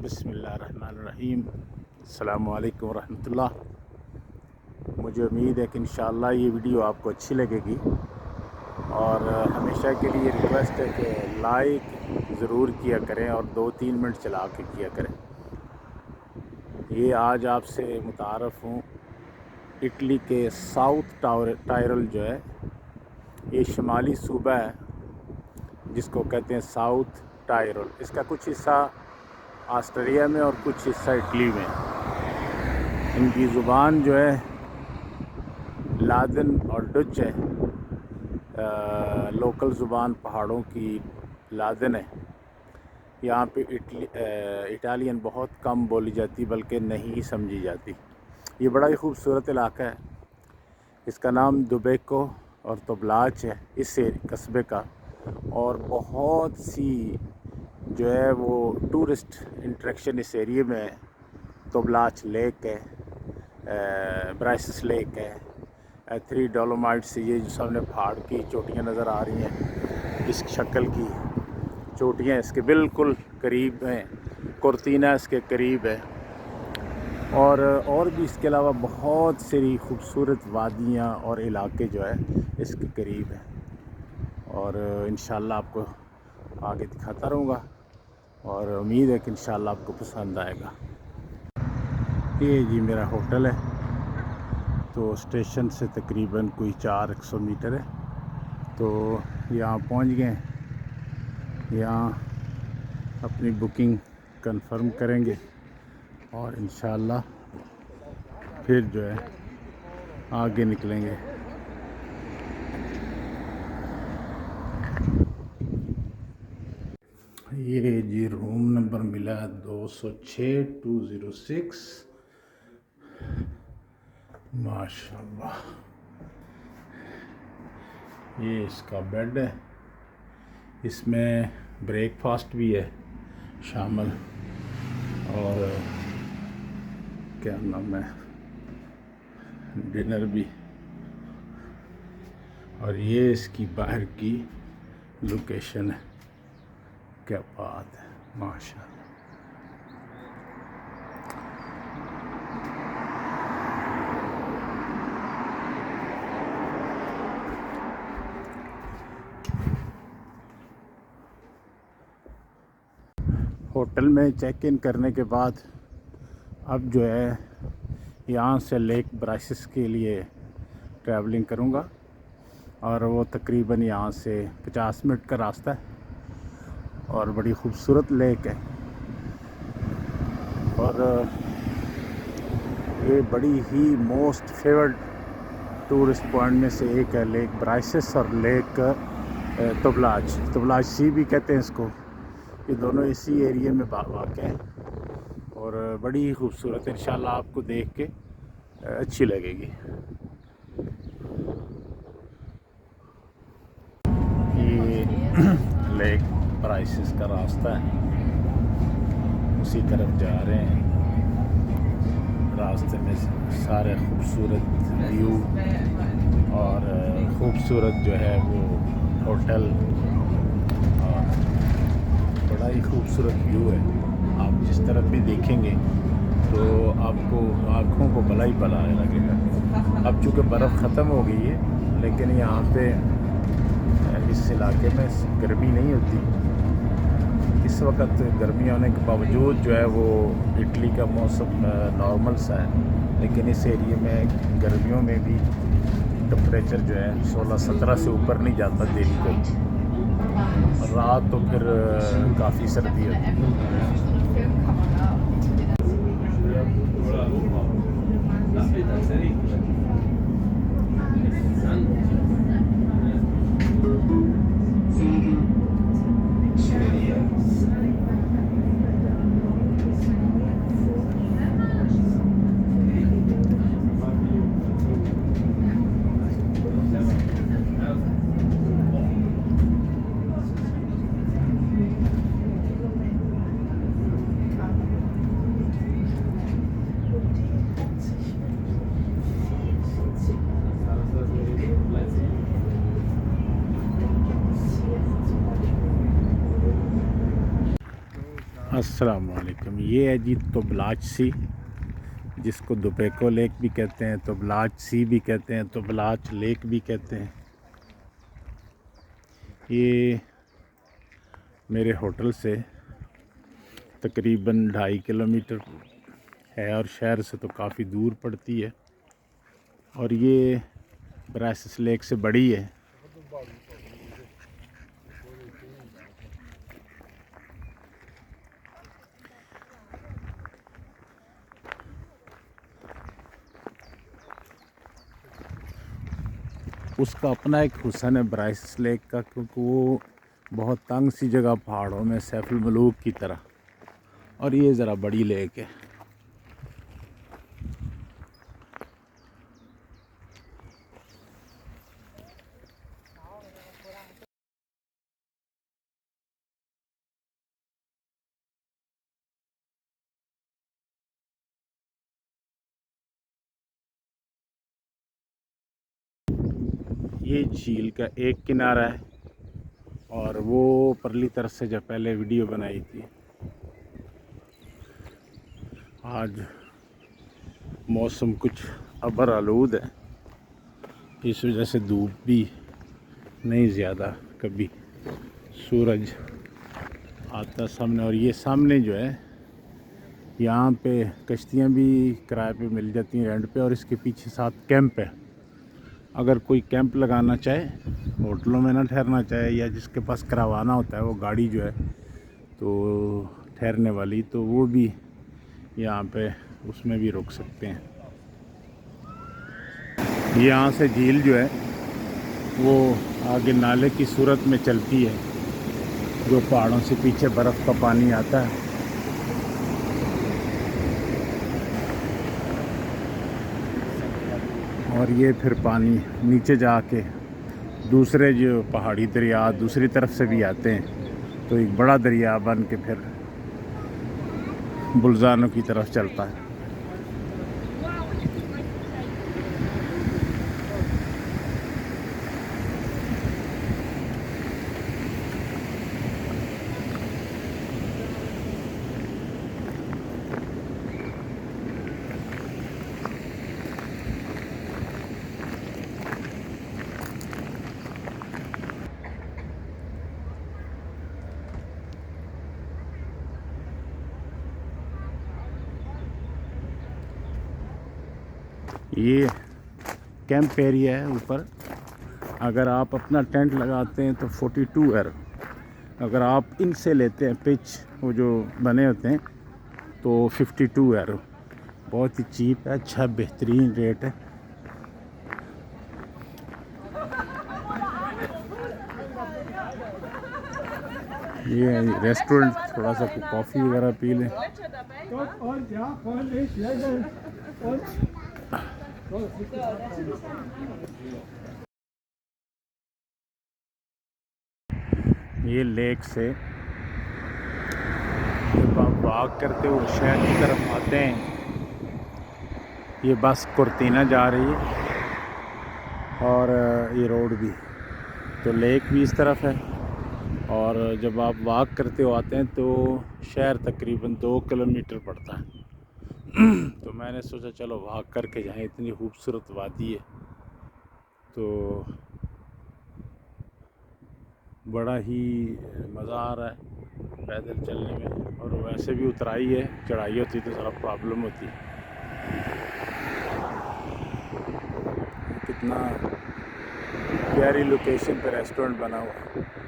बिस्मिल्लाहिर्रहमानिर्रहीम। अस्सलामुअलैकुम वरहमतुल्लाह। मुझे उम्मीद है कि इंशाअल्लाह ये वीडियो आपको अच्छी लगेगी और हमेशा के लिए रिक्वेस्ट है कि लाइक ज़रूर किया करें और 2-3 मिनट चला के किया करें। ये आज आपसे मुतारफ़ हूँ इटली के साउथ टायरल जो है, ये शुमाली सूबा है जिसको कहते हैं साउथ टायरल। इसका कुछ हिस्सा ऑस्ट्रेलिया में और कुछ हिस्सा इटली में। इनकी ज़ुबान जो है लादन और डच है। लोकल ज़ुबान पहाड़ों की लादन है। यहाँ पे इटालियन बहुत कम बोली जाती, बल्कि नहीं समझी जाती। ये बड़ा ही खूबसूरत इलाका है। इसका नाम दुबेको और तोबलाच है इस कस्बे का, और बहुत सी जो है वो टूरिस्ट इंट्रैक्शन इस एरिए में है। तोबलाच लेक है, ब्राइसिस लेक है, 3 डोलोमाइट से ये जो सामने पहाड़ की चोटियाँ नज़र आ रही हैं, इस शक्ल की चोटियाँ इसके बिल्कुल करीब हैं। कोर्तीना इसके करीब है, और भी इसके अलावा बहुत सारी खूबसूरत वादियाँ और इलाके जो है इसके करीब हैं। और इंशाल्लाह आपको आगे दिखाता रहूँगा और उम्मीद है कि इंशाल्लाह आपको पसंद आएगा। ये जी मेरा होटल है, तो स्टेशन से तकरीबन कोई 400 मीटर है। तो यहाँ पहुँच गए। यहाँ अपनी बुकिंग कंफर्म करेंगे और इंशाल्लाह फिर जो है आगे निकलेंगे। ये जी रूम नंबर मिला 206 206। माशाल्लाह, ये इसका बेड है। इसमें ब्रेकफास्ट भी है शामिल, और क्या नाम है, डिनर भी। और ये इसकी बाहर की लोकेशन है। क्या बात है, माशाल्लाह। होटल में चेक इन करने के बाद अब जो है यहाँ से लेक ब्राइसिस के लिए ट्रैवलिंग करूँगा, और वो तकरीबन यहाँ से 50 मिनट का रास्ता है, और बड़ी खूबसूरत लेक है। और ये बड़ी ही मोस्ट फेवर्ड टूरिस्ट पॉइंट में से एक है, लेक ब्राइसिस और लेक तोबलाच सी भी कहते हैं इसको। ये दोनों इसी एरिया में वाक़ है और बड़ी ही खूबसूरत है। इंशाल्लाह आपको देख के अच्छी लगेगी। ये लेक ब्राइसिस का रास्ता है, उसी तरफ जा रहे हैं। रास्ते में सारे खूबसूरत व्यू और खूबसूरत जो है वो होटल, और बड़ा ही खूबसूरत व्यू है। आप जिस तरफ भी देखेंगे तो आपको आँखों को भला ही भला लगेगा। अब चूँकि बर्फ़ ख़त्म हो गई है, लेकिन यहाँ पे इस इलाके में गर्मी नहीं होती। इस वक्त गर्मी होने के बावजूद जो है वो इटली का मौसम नॉर्मल सा है, लेकिन इस एरिए में गर्मियों में भी टेम्परेचर जो है 16-17 से ऊपर नहीं जाता दिन को। रात तो फिर काफ़ी सर्दी होती है। अस्सलाम वालेकुम। ये है जी तुबलाच सी, जिसको दुपेको लेक भी कहते हैं, तुबलाच सी भी कहते हैं, तुबलाच लेक भी कहते हैं। ये मेरे होटल से तकरीबन 2.5 किलोमीटर है और शहर से तो काफ़ी दूर पड़ती है, और ये ब्रासिस लेक से बड़ी है। उसका अपना एक हुस्न है ब्रासिस लेक का, क्योंकि वो बहुत तंग सी जगह पहाड़ों में सैफुल मलूक की तरह, और ये ज़रा बड़ी लेक है। ये झील का एक किनारा है, और वो परली तरफ से जब पहले वीडियो बनाई थी। आज मौसम कुछ अबर आलूद है, इस वजह से धूप भी नहीं ज़्यादा, कभी सूरज आता सामने। और ये सामने जो है, यहाँ पे कश्तियाँ भी किराए पे मिल जाती हैं रेंट पे, और इसके पीछे साथ कैंप है। अगर कोई कैंप लगाना चाहे, होटलों में ना ठहरना चाहे, या जिसके पास करवाना होता है वो गाड़ी जो है तो ठहरने वाली, तो वो भी यहाँ पे उसमें भी रुक सकते हैं। यहाँ से झील जो है वो आगे नाले की सूरत में चलती है, जो पहाड़ों से पीछे बर्फ़ का पानी आता है। और ये फिर पानी नीचे जाके दूसरे जो पहाड़ी दरिया दूसरी तरफ से भी आते हैं, तो एक बड़ा दरिया बन के फिर बुल्जानों की तरफ चलता है। ये कैंप एरिया है ऊपर। अगर आप अपना टेंट लगाते हैं तो 42 एरो, अगर आप इनसे लेते हैं पिच वो जो बने होते हैं तो 52 एरो। बहुत ही चीप है, अच्छा बेहतरीन रेट है। ये रेस्टोरेंट, थोड़ा सा कॉफ़ी वगैरह पी लें। ये लेक से जब आप वॉक करते हो शहर की तरफ आते हैं, ये बस कुर्तीना जा रही है, और ये रोड भी, तो लेक भी इस तरफ है। और जब आप वॉक करते हो आते हैं तो शहर तकरीबन 2 किलोमीटर पड़ता है। तो मैंने सोचा चलो वॉक करके जाएं, इतनी खूबसूरत वादी है, तो बड़ा ही मज़ा आ रहा है पैदल चलने में। और वैसे भी उतराई है, चढ़ाई होती तो ज़रा प्रॉब्लम होती। कितना प्यारी लोकेशन पे रेस्टोरेंट बना हुआ है।